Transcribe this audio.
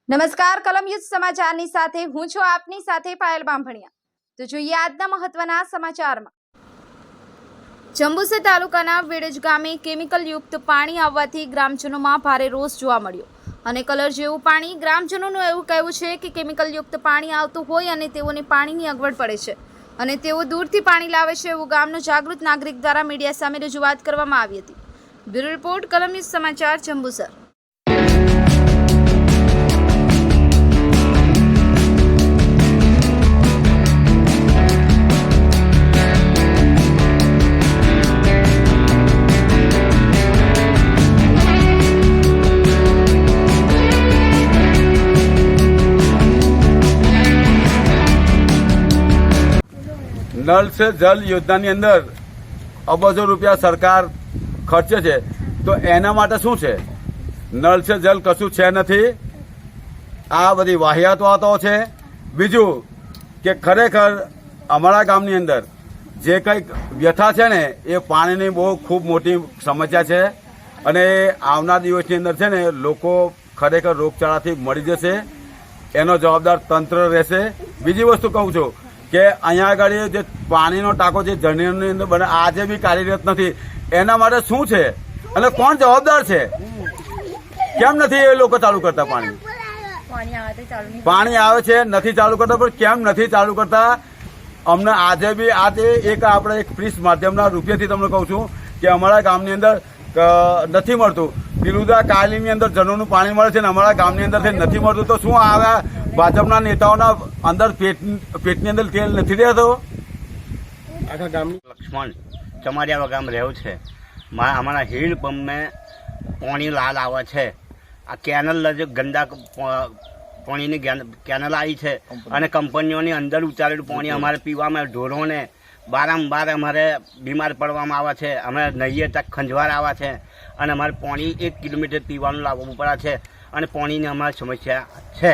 નમસ્કાર, કલમ યુદ્ધ સમાચારની સાથે હું છું આપની સાથે પાયલ બામભણિયા। તો જોઈએ આજના મહત્વના સમાચારમાં। જંબુસર તાલુકાના વેડજ ગામે કેમિકલ યુક્ત પાણી આવવાથી ગ્રામજનોમાં ભારે રોષ જોવા મળ્યો અને કલર જેવું પાણી। ગ્રામજનોનું એવું કહેવું છે કે કેમિકલ યુક્ત પાણી આવતું હોય અને તેઓને પાણીની અગવડ પડે છે અને તેઓ દૂરથી પાણી લાવે છે એવું ગામનો જાગૃત નાગરિક દ્વારા મીડિયા સામે રજૂઆત કરવામાં આવી હતી। બ્યુરો રિપોર્ટ, કલમ યુદ્ધ સમાચાર, જંબુસર। नल से जल योजना अंदर अबजो रुपया सरकार खर्चे छे तो एना माटे शुं छे? नल से जल कशुं छे नथी। आ बधी वाहियात वातो छे। बीजू के खरेखर अमारा गामनी अंदर जे कई व्यथा छे ने ए पाणीनी बहु खूब मोटी समस्या छे अने आवनार दिवसनी अंदर छे ने लोको खरेखर रोगचाळाथी मरी जशे। एनो जवाबदार तंत्र रहेशे। बीजी वस्तु कहूं छुं કે અહીંયા આગળ જે પાણીનો ટાંકો જે જમીનની અંદર બને આજે બી કાર્યરત નથી, એના માટે શું છે અને કોણ જવાબદાર છે? કેમ નથી એ લોકો ચાલુ કરતા? પાણી આવે છે નથી ચાલુ કરતા, પણ કેમ નથી ચાલુ કરતા? અમને આજે બી આજે એક આપણે એક પ્રેસ માધ્યમના રૂપિયાથી તમને કહું છું કે અમારા ગામની અંદર નથી મળતું। પિલુદા કાયલીની અંદર જનોનું પાણી મળે છે ને અમારા ગામની અંદરથી નથી મળતું, તો શું આવ્યા ભાજપના નેતાઓના અંદર પેટની અંદર તેલ નથી રહેતો? આખા ગામ લક્ષ્મણ ચમારિયા ગામ રહ્યો છે। અમારા હીડ પંપમાં પાણી લાલ આવે છે। આ કેનલ ગંદા પાણીની કેનલ આવી છે અને કંપનીઓની અંદર ઉતારેલું પાણી અમારે પીવામાં ઢોરોને બારંબાર અમારે બીમાર પડવામાં આવે છે। અમે નહીએ તક ખંજવાર આવે છે અને અમારે પાણી 1 કિલોમીટર પીવાનું લાવવું પડે છે અને પાણીની અમારી સમસ્યા છે।